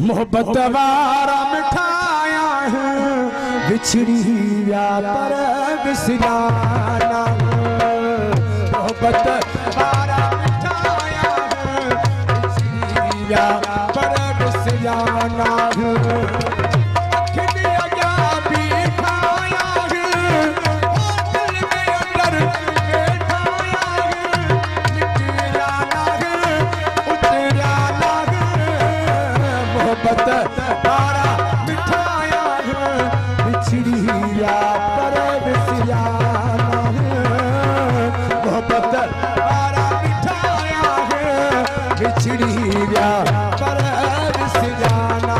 मोहब्बत वारा मिठाया है बिछड़ी पर बिसराना। मोहब्बत वारा मिठाया है बिछड़ी पर बिसराना। तारा मिठाया है बिछड़िया पर बिसराना। मोहब्बत तारा मिठाया है बिछड़िया पर बिसराना।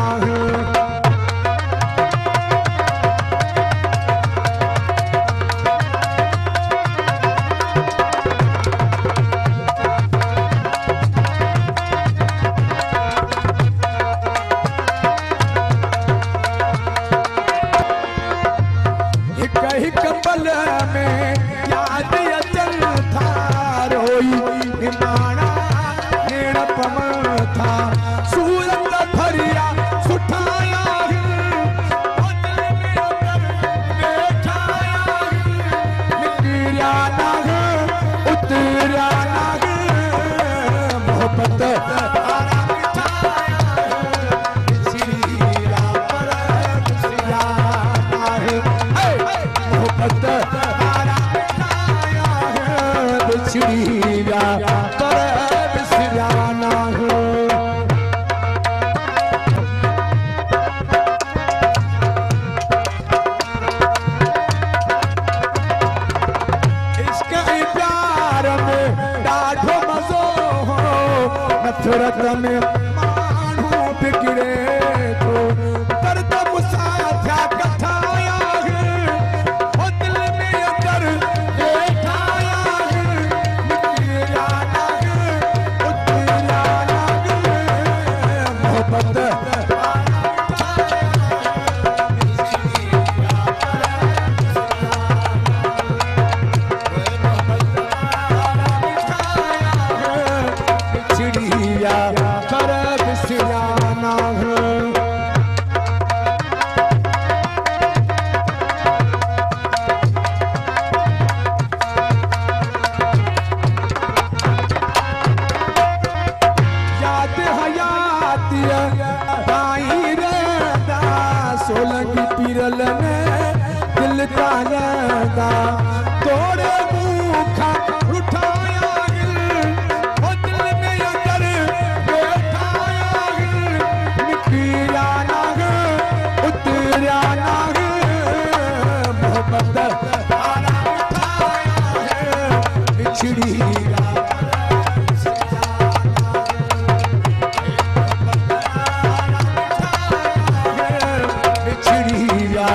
कहीं कंबल में याद अचल था रोई माना नेड़ पवन था। सूरत भरिया सुठाया निकरिया नाग उतरिया नाग। मोहब्बत बिछड़िया पर बिसराना है। इसके प्यार में डाढ़ो मजो हो नफरत में मानो बिगड़े तो दर्द मुसाफा कथाया पर बिसराना है। याद हयात बाई रहता सोलंगी पिरल में दिल का रहता। तोड़े मुखा उठाया बिछड़िया बिछड़िया